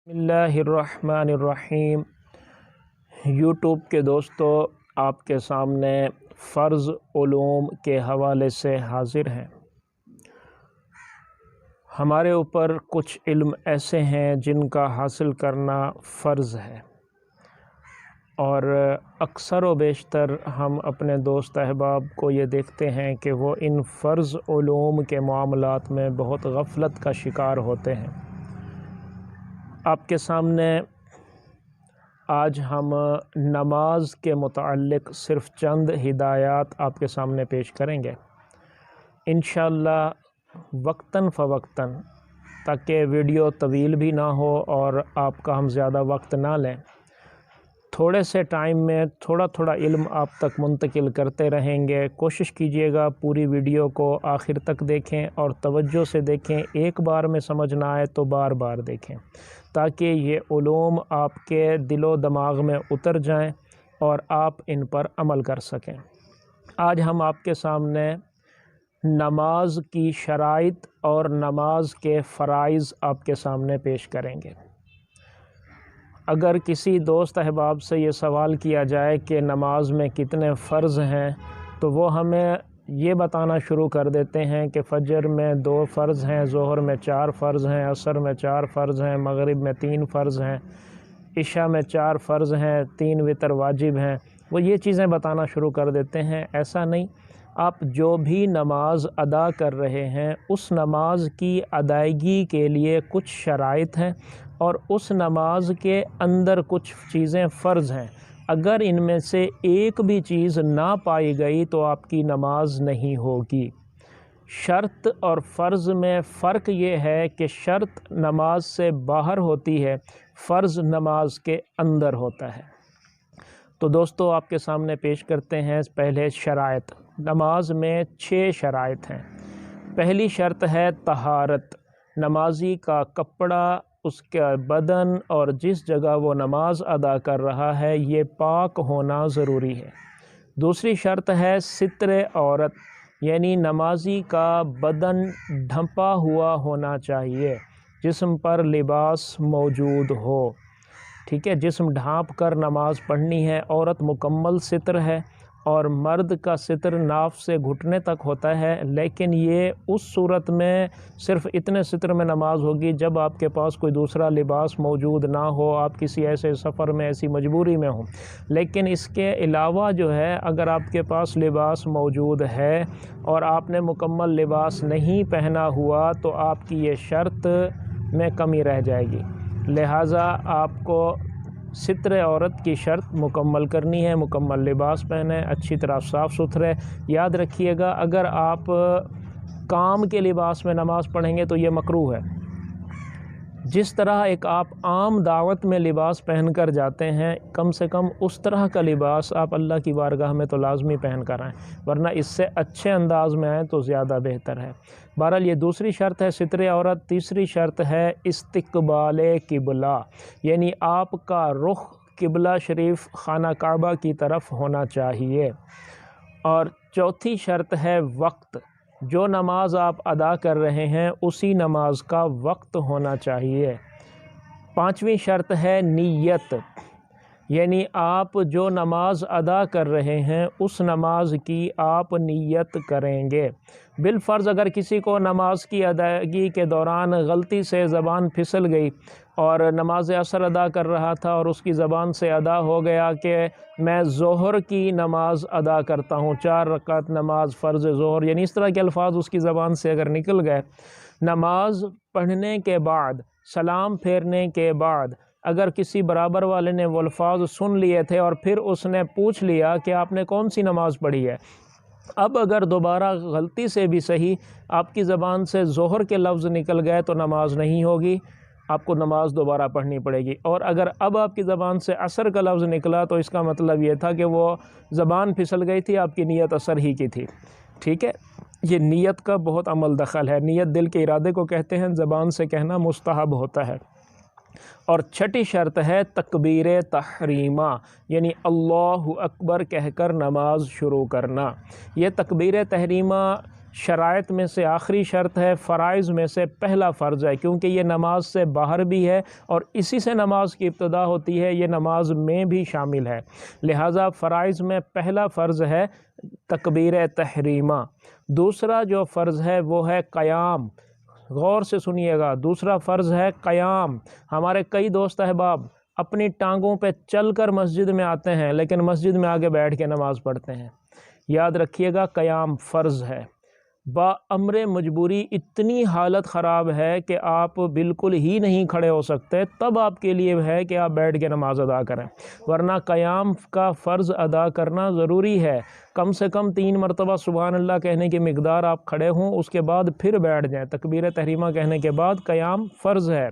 बिस्मिल्लाहिर्रहमानिर्रहीम। यूट्यूब के दोस्तों, आपके सामने फ़र्ज़ उलूम के हवाले से हाज़िर हैं। हमारे ऊपर कुछ इल्म ऐसे हैं जिनका हासिल करना फ़र्ज़ है, और अक्सर व बेशतर हम अपने दोस्त अहबाब को ये देखते हैं कि वो इन फ़र्ज़ उलूम के मामलात में बहुत गफ़लत का शिकार होते हैं। आपके सामने आज हम नमाज के मुताल्लिक़ सिर्फ़ चंद हिदायत आपके सामने पेश करेंगे इंशाअल्लाह वक्तन फ़वक्तन, ताकि वीडियो तवील भी ना हो और आपका हम ज़्यादा वक्त ना लें। थोड़े से टाइम में थोड़ा थोड़ा इल्म आप तक मुंतकिल करते रहेंगे। कोशिश कीजिएगा पूरी वीडियो को आखिर तक देखें और तवज्जो से देखें। एक बार में समझ ना आए तो बार बार देखें, ताकि ये उलूम आपके दिलो दिमाग में उतर जाएं और आप इन पर अमल कर सकें। आज हम आपके सामने नमाज की शराइत और नमाज के फ़राइज़ आपके सामने पेश करेंगे। अगर किसी दोस्त अहबाब से ये सवाल किया जाए कि नमाज में कितने फ़र्ज़ हैं, तो वो हमें ये बताना शुरू कर देते हैं कि फ़जर में 2 फ़र्ज़ हैं, ज़ोहर में 4 फ़र्ज़ हैं, असर में 4 फ़र्ज़ हैं, मगरिब में 3 फ़र्ज़ हैं, इशा में 4 फ़र्ज़ हैं, 3 वितर वाजिब हैं। वो ये चीज़ें बताना शुरू कर देते हैं। ऐसा नहीं, आप जो भी नमाज अदा कर रहे हैं उस नमाज की अदायगी के लिए कुछ शराइत हैं और उस नमाज के अंदर कुछ चीज़ें फ़र्ज़ हैं। अगर इनमें से एक भी चीज़ ना पाई गई तो आपकी नमाज नहीं होगी। शर्त और फ़र्ज़ में फ़र्क ये है कि शर्त नमाज से बाहर होती है, फ़र्ज़ नमाज के अंदर होता है। तो दोस्तों, आपके सामने पेश करते हैं पहले शराइत। नमाज में 6 शराइत हैं। पहली शर्त है तहारत। नमाजी का कपड़ा, उसका बदन और जिस जगह वो नमाज अदा कर रहा है ये पाक होना ज़रूरी है। दूसरी शर्त है सित्रे औरत, यानी नमाजी का बदन ढंपा हुआ होना चाहिए, जिस्म पर लिबास मौजूद हो। ठीक है, जिस्म ढांप कर नमाज पढ़नी है। औरत मुकम्मल सित्र है और मर्द का सित्र नाफ से घुटने तक होता है, लेकिन ये उस सूरत में सिर्फ़ इतने सित्र में नमाज होगी जब आपके पास कोई दूसरा लिबास मौजूद ना हो, आप किसी ऐसे सफ़र में, ऐसी मजबूरी में हो। लेकिन इसके अलावा जो है, अगर आपके पास लिबास मौजूद है और आपने मुकम्मल लिबास नहीं पहना हुआ तो आपकी ये शर्त में कमी रह जाएगी। लिहाजा आपको सित्र औरत की शर्त मुकम्मल करनी है, मुकम्मल लिबास पहने, अच्छी तरह साफ़ सुथरे। याद रखिएगा, अगर आप काम के लिबास में नमाज़ पढ़ेंगे तो ये मकरूह है। जिस तरह एक आप आम दावत में लिबास पहन कर जाते हैं, कम से कम उस तरह का लिबास आप अल्लाह की बारगाह में तो लाजमी पहन कर आएँ, वरना इससे अच्छे अंदाज में आएँ तो ज़्यादा बेहतर है। बहरहाल ये दूसरी शर्त है सित्रे औरत। तीसरी शर्त है इस्तिक़बाले क़िबला, यानी आपका रुख क़िबला शरीफ खाना काबा की तरफ होना चाहिए। और चौथी शर्त है वक्त, जो नमाज आप अदा कर रहे हैं उसी नमाज का वक्त होना चाहिए। पांचवी शर्त है नीयत, यानी आप जो नमाज अदा कर रहे हैं उस नमाज की आप नीयत करेंगे। बिलफ़र्ज़ अगर किसी को नमाज की अदायगी के दौरान गलती से ज़बान फिसल गई और नमाज असर अदा कर रहा था और उसकी ज़बान से अदा हो गया कि मैं ज़ोहर की नमाज अदा करता हूँ, 4 रकात नमाज फ़र्ज़ ज़ोहर, यानी इस तरह के अल्फाज उसकी ज़बान से अगर निकल गए, नमाज पढ़ने के बाद, सलाम फेरने के बाद अगर किसी बराबर वाले ने वो अल्फाज सुन लिए थे और फिर उसने पूछ लिया कि आपने कौन सी नमाज़ पढ़ी है, अब अगर दोबारा गलती से भी सही आपकी ज़बान से ज़ोहर के लफ्ज़ निकल गए तो नमाज नहीं होगी, आपको नमाज दोबारा पढ़नी पड़ेगी। और अगर अब आपकी ज़बान से असर का लफ्ज़ निकला तो इसका मतलब ये था कि वो ज़बान फिसल गई थी, आपकी नीयत असर ही की थी। ठीक है, ये नीयत का बहुत अमल दखल है। नीयत दिल के इरादे को कहते हैं, ज़बान से कहना मुस्तहब होता है। और छठी शर्त है तकबीर तहरीमा, यानी अल्लाहु अकबर कहकर नमाज शुरू करना। ये तकबीर तहरीमा شرائط میں سے آخری شرط ہے، فرائض میں سے پہلا فرض ہے، کیونکہ یہ نماز سے باہر بھی ہے اور اسی سے نماز کی ابتدا ہوتی ہے، یہ نماز میں بھی شامل ہے۔ لہٰذا فرائض میں پہلا فرض ہے تکبیر تحریمہ۔ دوسرا جو فرض ہے وہ ہے قیام۔ غور سے سنیے گا، دوسرا فرض ہے قیام۔ ہمارے کئی دوست احباب اپنی ٹانگوں پہ چل کر مسجد میں آتے ہیں لیکن مسجد میں آگے بیٹھ کے نماز پڑھتے ہیں۔ یاد رکھیے گا قیام فرض ہے۔ با امر مجبوری اتنی حالت خراب ہے کہ آپ بالکل ہی نہیں کھڑے ہو سکتے، تب آپ کے لیے ہے کہ آپ بیٹھ کے نماز ادا کریں، ورنہ قیام کا فرض ادا کرنا ضروری ہے۔ کم سے کم 3 مرتبہ سبحان اللہ کہنے کی مقدار آپ کھڑے ہوں، اس کے بعد پھر بیٹھ جائیں۔ تکبیر تحریمہ کہنے کے بعد قیام فرض ہے،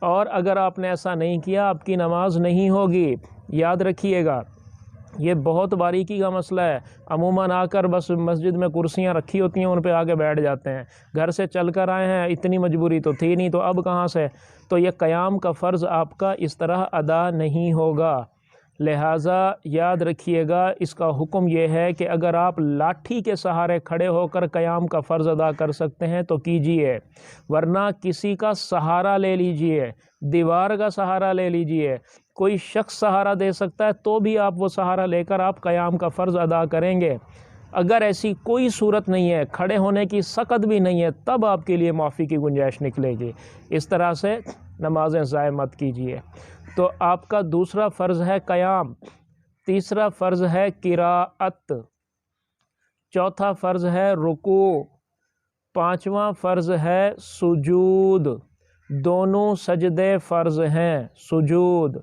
اور اگر آپ نے ایسا نہیں کیا آپ کی نماز نہیں ہوگی۔ یاد رکھیے گا، یہ بہت باریکی کا مسئلہ ہے۔ عموماً آ کر بس مسجد میں کرسیاں رکھی ہوتی ہیں، ان پہ آگے بیٹھ جاتے ہیں، گھر سے چل کر آئے ہیں، اتنی مجبوری تو تھی نہیں تو اب کہاں سے؟ تو یہ قیام کا فرض آپ کا اس طرح ادا نہیں ہوگا۔ لہٰذا یاد رکھیے گا، اس کا حکم یہ ہے کہ اگر آپ لاٹھی کے سہارے کھڑے ہو کر قیام کا فرض ادا کر سکتے ہیں تو کیجئے، ورنہ کسی کا سہارا لے لیجئے، دیوار کا سہارا لے لیجئے۔ کوئی شخص سہارا دے سکتا ہے تو بھی آپ وہ سہارا لے کر آپ قیام کا فرض ادا کریں گے۔ اگر ایسی کوئی صورت نہیں ہے، کھڑے ہونے کی سخت بھی نہیں ہے، تب آپ کے لیے معافی کی گنجائش نکلے گی۔ اس طرح سے نمازیں ضائع مت کیجیے۔ تو آپ کا دوسرا فرض ہے قیام، تیسرا فرض ہے قراءت، چوتھا فرض ہے رکوع، پانچواں فرض ہے سجود۔ دونوں سجدے فرض ہیں، سجود۔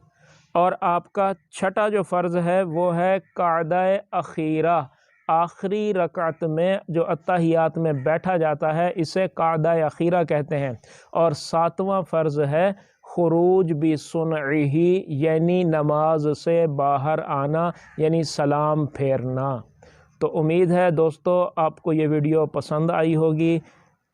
اور آپ کا چھٹا جو فرض ہے وہ ہے قعدہ اخیرہ، آخری رکعت میں جو اتحیات میں بیٹھا جاتا ہے اسے قعدہ اخیرہ کہتے ہیں۔ اور ساتواں فرض ہے خروج بسنعہ، یعنی نماز سے باہر آنا، یعنی سلام پھیرنا۔ تو امید ہے دوستو آپ کو یہ ویڈیو پسند آئی ہوگی۔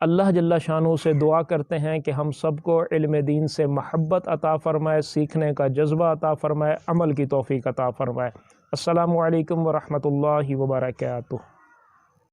اللہ جل شانہ سے دعا کرتے ہیں کہ ہم سب کو علم دین سے محبت عطا فرمائے، سیکھنے کا جذبہ عطا فرمائے، عمل کی توفیق عطا فرمائے۔ السلام علیکم ورحمۃ اللہ وبرکاتہ۔